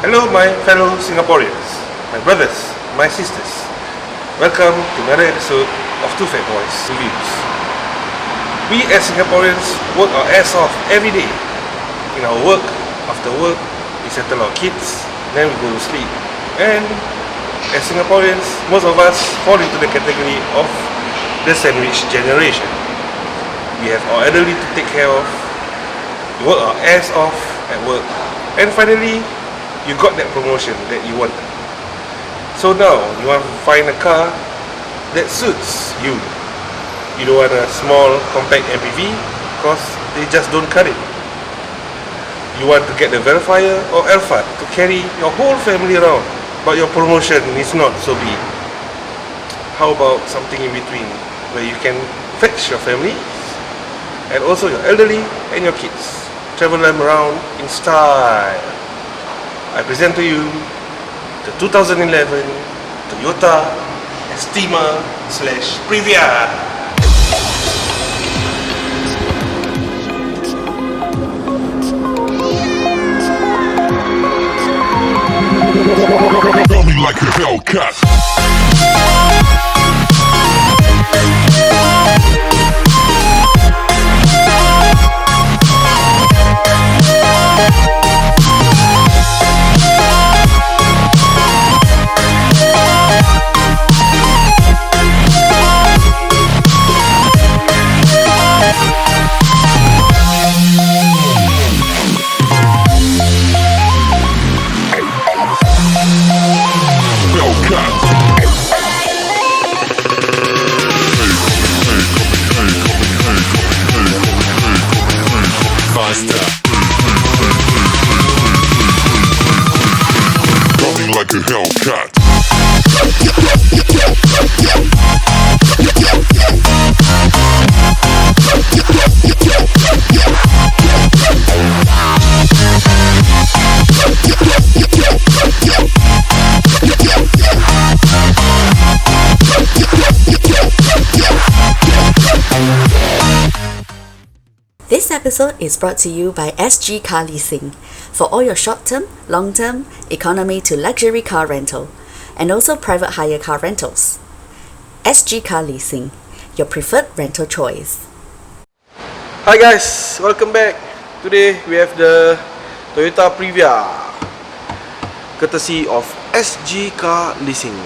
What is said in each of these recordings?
Hello my fellow Singaporeans, my brothers, my sisters. Welcome to another episode of Two Fat Boys Reviews. We as Singaporeans work our ass off every day. In our work, after work, we settle our kids, then we go to sleep. And as Singaporeans, most of us fall into the category of the sandwich generation. We have our elderly to take care of, we work our ass off at work, and finally, you got that promotion that you wanted. So now, you want to find a car that suits you. You don't want a small, compact MPV because they just don't cut it. You want to get the Verifier or Alphard to carry your whole family around, but your promotion is not so big. How about something in between, where you can fetch your family and also your elderly and your kids, travel them around in style. I present to you the 2011 Toyota Estima/Previa. Tell me like a Hellcat. Like a Hellcat. This episode is brought to you by SG Car Leasing for all your short-term, long-term, economy to luxury car rental, and also private hire car rentals. SG Car Leasing, your preferred rental choice. Hi guys, welcome back. Today we have the Toyota Previa, courtesy of SG Car Leasing.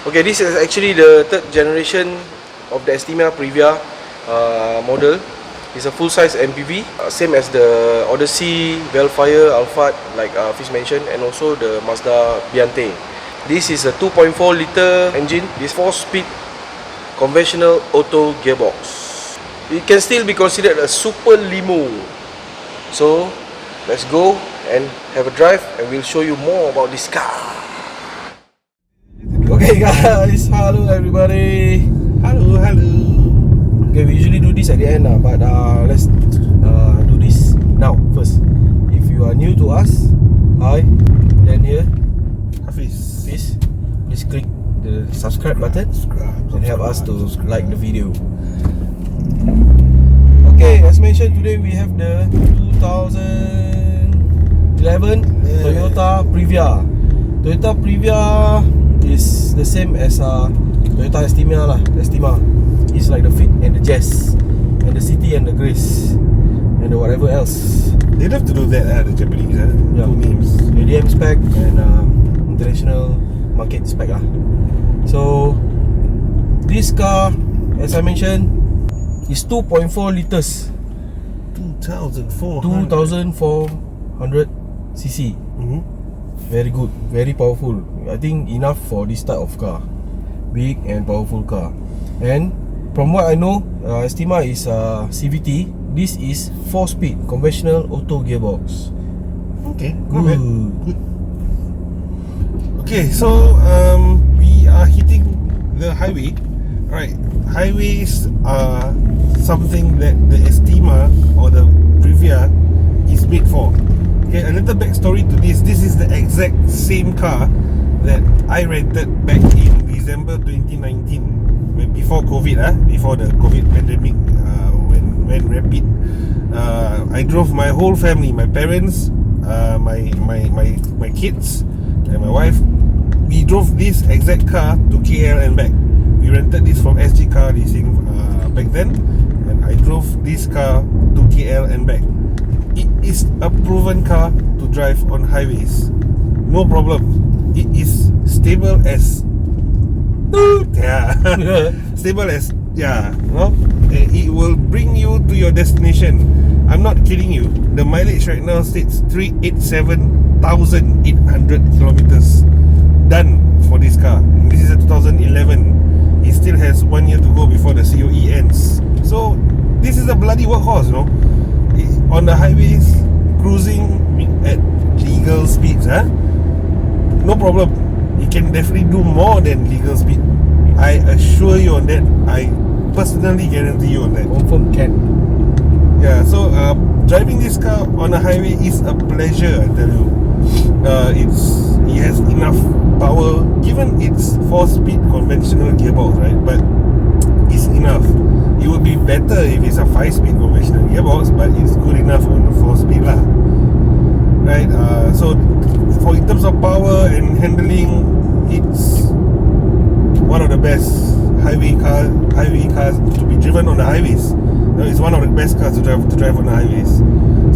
Okay, this is actually the third generation of the Estima Previa model. It's a full-size MPV, same as the Odyssey, Velfire, Alphard, like Fish mentioned, and also the Mazda Biante. This is a 2.4 liter engine. This 4-speed conventional auto gearbox. It can still be considered a super limo. So let's go and have a drive, and we'll show you more about this car. Okay guys, hello everybody. Hello. Okay, we usually do this at the end, but let's do this now first. If you are new to us, hi, then here, Hafiz, please click the subscribe button and help us to like the video. Okay, as mentioned, today we have the 2011 Toyota Previa. Toyota Previa is the same as Toyota Estima. It's like the Fit and the Jazz and the City and the Grace and the whatever else. They'd have to do that the Japanese, yeah. Two names. ADM spec and international market spec lah. So this car, as I mentioned, is 2.4 liters, 2400 cc. Very good, very powerful. I think enough for this type of car, big and powerful car. And from what I know, Estima is CVT. This is 4-speed conventional auto gearbox. Okay, Good. Okay, so we are hitting the highway. Alright, highways are something that the Estima or the Previa is made for. Okay, a little backstory to this. This is the exact same car that I rented back in December 2019. Before COVID, before the COVID pandemic went rapid. I drove my whole family, my parents, my kids and my wife. We drove this exact car to KL and back. We rented this from SG Car Leasing back then, and I drove this car to KL and back. It is a proven car to drive on highways, no problem. It is stable as stable as no? It will bring you to your destination. I'm not kidding you. The mileage right now states 387,800 kilometers done for this car. And this is a 2011. It still has 1 year to go before the COE ends. So this is a bloody workhorse, you know. On the highways, cruising at legal speeds, no problem. It can definitely do more than legal speed. I assure you on that. I personally guarantee you on that. Confirm can. Yeah, so driving this car on a highway is a pleasure, I tell you. It has enough power, given its 4-speed conventional gearbox, right? But it's enough. It would be better if it's a 5-speed conventional gearbox, but it's good enough on the 4-speed lah. Right? So for in terms of power and handling, it's one of the best highway cars to be driven on the highways. It's one of the best cars to drive on the highways.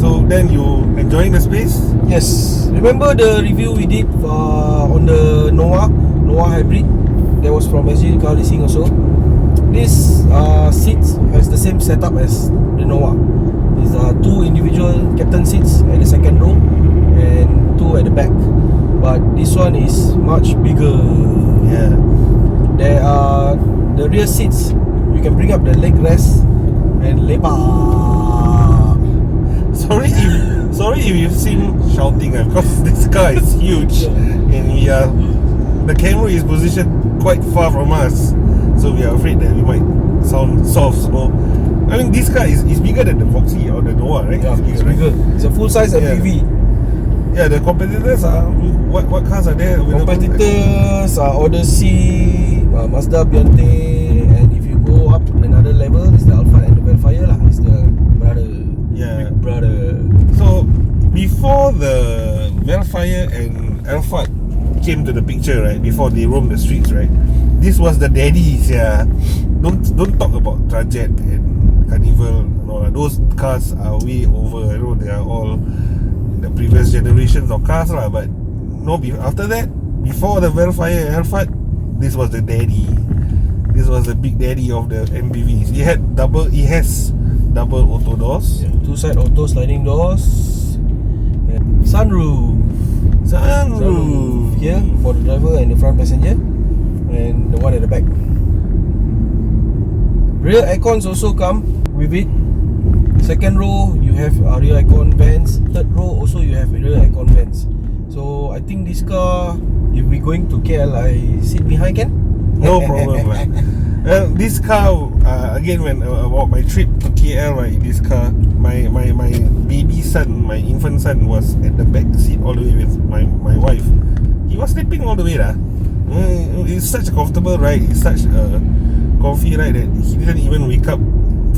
So then you enjoying the space? Yes. Remember the review we did on the Noah Hybrid? That was from SG Car Leasing also. This seat has the same setup as the Noah. These are 2 individual captain seats at the second row and 2 at the back. But this one is much bigger. Yeah. There are the rear seats. You can bring up the leg rest and lepak. Sorry if you've seen shouting, because this car is huge and the camera is positioned quite far from us, so we are afraid that we might sound soft. So I mean, this car is bigger than the Foxy or the Noah, right? Yeah, it's bigger. It's a full size MPV. Yeah, the competitors are what cars are there? Competitors are Odyssey, Mazda Piante, and if you go up another level, it's the Alphard and the Velfire lah. It's the brother. Yeah, big brother. So before the Velfire and Alphard came to the picture, right? Before they roamed the streets, right? This was the daddies. Yeah, don't talk about Trajet and Carnival. No, those cars are way over. I know they are all the previous generations of cars lah, but no, after that, before the Velfire and Alphard, this was the daddy. This was the big daddy of the MPVs. It has double auto doors, 2 side auto sliding doors, and sunroof here for the driver and the front passenger, and the one at the back. Rear aircons also come with it. Second row you have rear aircon vents. Third row also you have rear aircon vents. So I think this car, if we going to KL, I sit behind can? No problem lah. This car, again, when about my trip to KL, right, this car, my baby son, my infant son was at the back seat all the way with my wife. He was sleeping all the way lah. It's such a comfortable ride. It's such a comfy ride that he didn't even wake up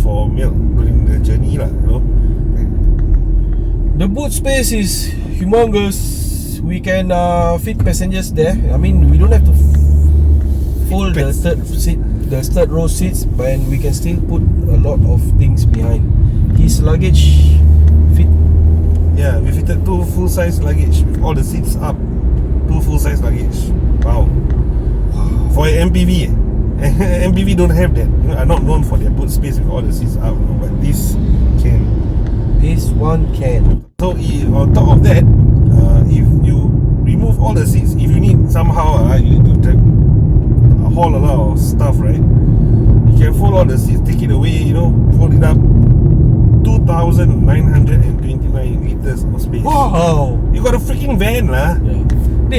for milk during the journey lah, you know. The boot space is humongous. We can fit passengers there. I mean, we don't have to fold the third row seats, but we can still put a lot of things behind. His luggage fit. Yeah, we fitted 2 full-size luggage with all the seats up. 2 full-size luggage. Wow. For an MPV, MPV don't have that. You know, are not known for their boot space with all the seats up, you know, but this can. This one can. So on top of that, if you remove all the seats, if you need somehow you need to haul a lot of stuff, right? You can fold all the seats, take it away, you know, fold it up. 2,929 liters of space. Wow! You got a freaking van lah. Yeah.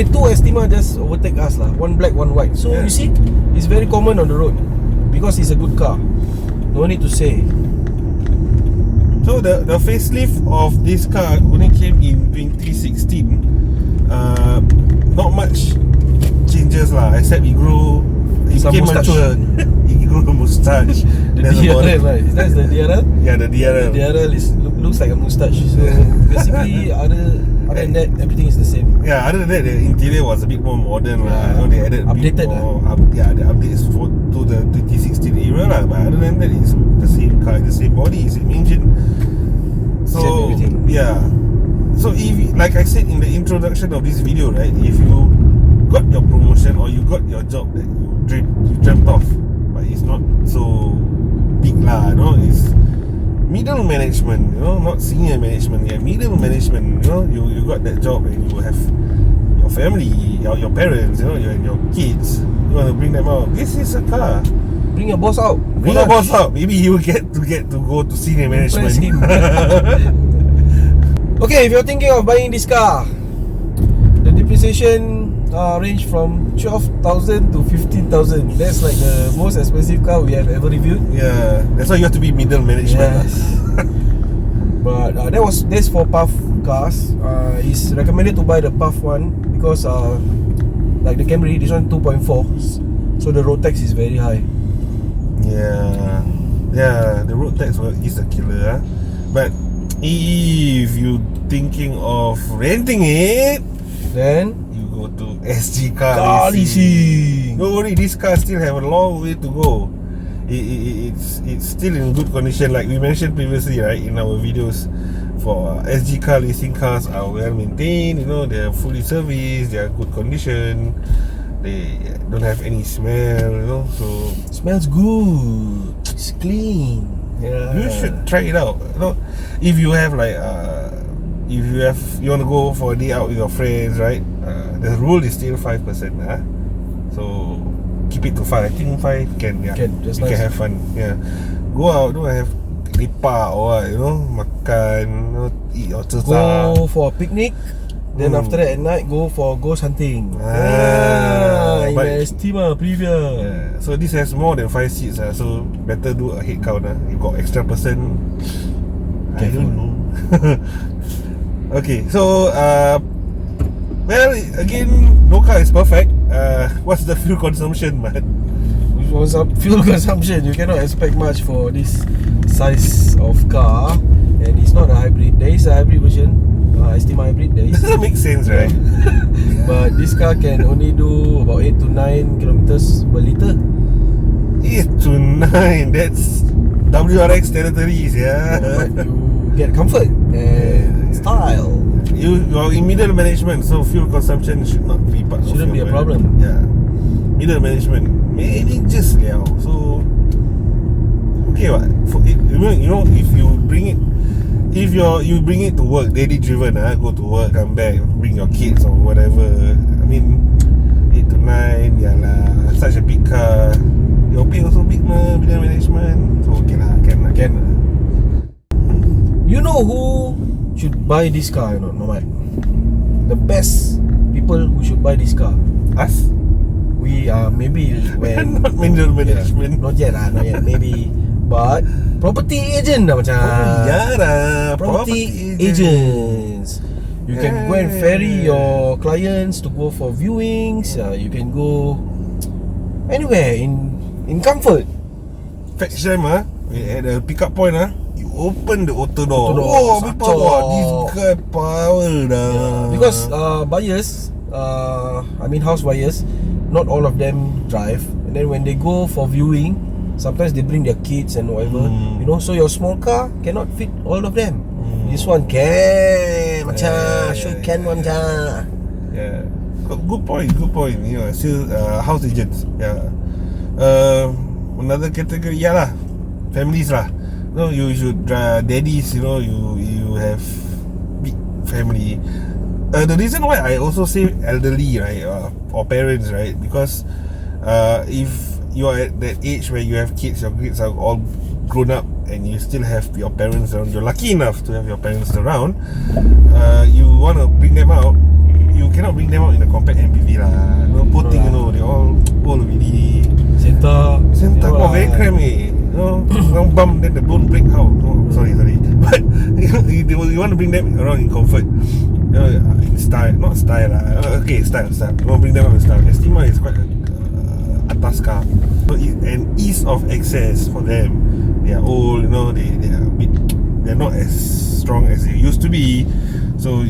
2 Estima just overtake us lah. One black, one white. So you see, it's very common on the road because it's a good car. No need to say. So the facelift of this car only came in 2016. Not much changes lah, except it became mature. He grew a moustache. The DRL, right? That's the DRL? Yeah, the DRL. The DRL looks like a moustache. So basically, other Other than that, everything is the same. Yeah, other than that, the interior was a bit more modern lah. You know, they added a bit Updated more. The updates to the 2016 era lah. But other than that, it's the same car, the same body, same engine. So Same everything. yeah. So if, like I said in the introduction of this video, right, if you got your promotion or you got your job that you dreamt of, but it's not so big lah, you know, it's middle management, you know, not senior management, yeah, middle management, you know, you got that job and you have your family, your parents, you know, and your kids, you want to bring them out. This is a car. Bring your boss out. Bring your boss out. Maybe you get to go to senior management. Impress him. Okay, if you're thinking of buying this car, the depreciation range from 12,000 to 15,000. That's like the most expensive car we have ever reviewed. Yeah, that's why you have to be middle management. Yes. But that's for PAF cars. It's recommended to buy the PAF one because like the Camry, this one 2.4, so the road tax is very high. Yeah, the road tax is a killer. But if you thinking of renting it, Then you go to SG Car Leasing. Don't worry, this car still have a long way to go. It's still in good condition, like we mentioned previously, right, in our videos. For SG Car Leasing, cars are well maintained. You know, they are fully serviced. They are good condition. They don't have any smell. You know, so smells good. It's clean. Yeah. you should try it out. You know, if you have like you want to go for a day out with your friends, right? The rule is still 5%. So keep it to 5. I think 5 can. Yeah, Can, just you nice. can have fun. Yeah, go out, don't have lepak or what, you know, makan, you know, eat your cesar. Go for a picnic. Then after that at night, go for ghost hunting. But- Estima Previa. Yeah. So this has more than 5 seats, so better do a head count. You got extra person, I Careful. don't know. Okay, so well, again, no car is perfect. What's the fuel consumption, man? Fuel consumption, you cannot expect much for this size of car. And it's not a hybrid. There is a hybrid version, Estima hybrid. There This is. doesn't make sense, right? But this car can only do about 8 to 9 kilometers per liter. 8 to 9, that's WRX territories, yeah. But you get comfort and style. You're in middle management, so fuel consumption should not be part of Shouldn't be your a problem. Yeah, middle management, maybe just liao. So okay, what? For it, you know, if you bring it, if you bring it to work, daily driven, go to work, come back, bring your kids or whatever. I mean, 8 to 9, yeah lah. Such a big car, your pay also big mah, middle management. So okay lah, can lah. You know who should buy this car, Nomad? The best people who should buy this car. Us? We are maybe when Not middle management. not yet, maybe. But property agent dah macam. Yeah lah, Property agents. You can go and ferry your clients to go for viewings. You can go anywhere in comfort. Fetch them at the pickup point you open the auto door. Auto door, Oh, big sacok. power. This guy power dah. Because buyers, I mean house buyers, not all of them drive. And then when they go for viewing, sometimes they bring their kids and whatever. You know, so your small car cannot fit all of them. This one can, macam sure can one macam. Yeah. Good point. You know, still house agents. Yeah. Another category, yeah lah, families lah. No, you should daddies. You know, you have big family. The reason why I also say elderly, right, or parents, right, because if you are at that age where you have kids, your kids are all grown up, and you still have your parents around. You're lucky enough to have your parents around. You want to bring them out. You cannot bring them out in a compact MPV lah. No, poor thing, you know, they all old already. Senta Very cramped, you know, long bump, then the bone break how? Oh, sorry. But you want to bring them around in comfort, you know, in style, not style lah. Okay, style. You want to bring them out in style. Estima is quite atas car, so and ease of access for them. They are old, you know, they're not as strong as they used to be. So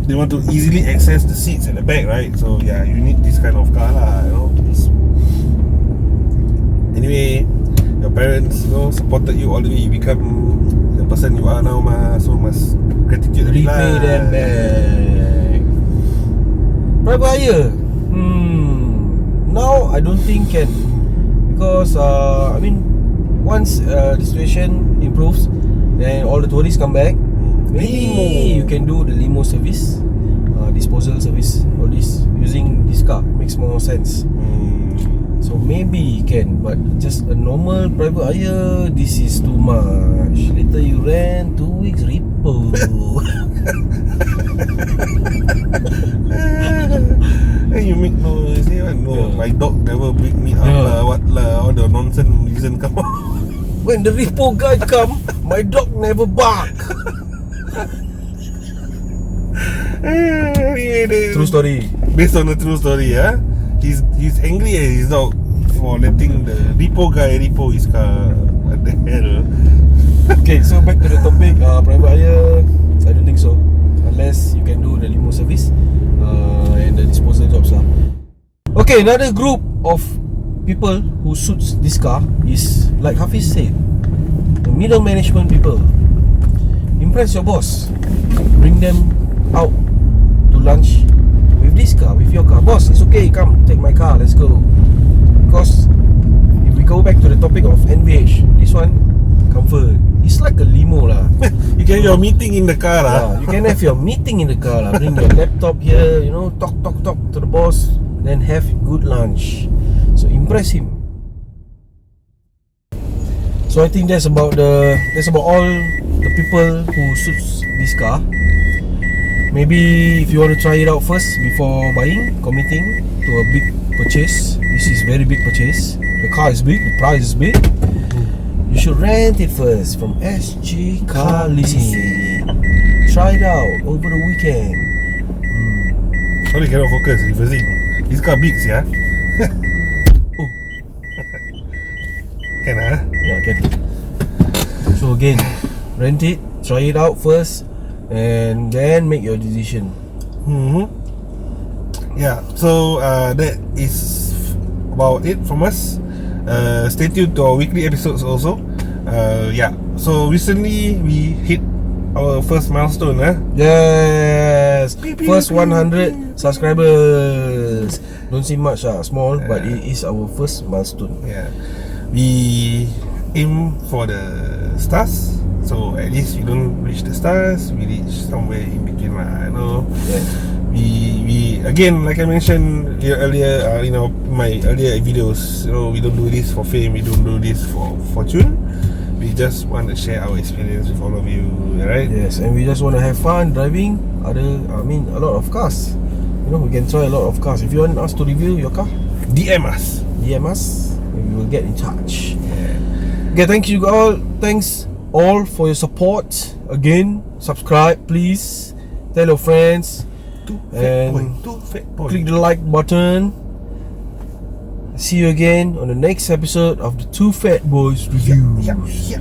they want to easily access the seats at the back, right? So yeah, you need this kind of car lah, you know. Anyway, your parents, you know, supported you all the way. You become the person you are now, so must gratitude repay them back. Private hire. Now I don't think can, because I mean, once the situation improves, then all the tourists come back. Maybe you can do the limo service, disposal service, all this using this car. It makes more sense. So maybe you can, but just a normal private hire, this is too much. Later you rent 2 weeks repo. And you make noise, no, my dog never beat me up lah, what lah, all the nonsense reason come out. When the repo guy come, my dog never bark. Anyway, True story. Based on the true story, he's angry at his dog for letting the repo guy repo his car. What the hell? Okay, so back to the topic, private hire, I don't think so, unless you can do the limo service and the disposal jobs lah. Okay, another group of people who suits this car is, like Hafiz said, the middle management people. Impress your boss, bring them out to lunch with this car, with your car. Boss, it's okay, come take my car, let's go. Because if we go back to the topic of NVH, this one comfort, it's like a limo lah. You can have your meeting in the car lah. You can have your meeting in the car lah. Bring your laptop here, you know, talk to the boss, then have good lunch. So impress him. So I think that's about all the people who suits this car. Maybe if you want to try it out first before buying, committing to a big purchase. This is very big purchase. The car is big, the price is big. You should rent it first from SG Car Leasing. Try it out over the weekend. Sorry, cannot focus. Reversing. This car big, yeah. Oh, can yeah, can. So again, rent it, try it out first, and then make your decision. Yeah, so that is about it from us. Stay tuned to our weekly episodes also. Yeah, so recently we hit our first milestone. Yes, first 100 subscribers. Don't seem much, small, but it is our first milestone. Yeah, we aim for the stars. So at least we don't reach the stars, we reach somewhere in between lah, you know. Yeah. We again, like I mentioned earlier, my earlier videos, you know, we don't do this for fame, we don't do this for fortune. We just want to share our experience with all of you, right? Yes, and we just want to have fun driving a lot of cars. You know, we can try a lot of cars. If you want us to review your car, DM us, and we will get in touch. Yeah. Okay, thank you all. Thanks all for your support. Again, subscribe please, tell your friends, and click the like button. See you again on the next episode of the Two Fat Boys Reviews. Yeah.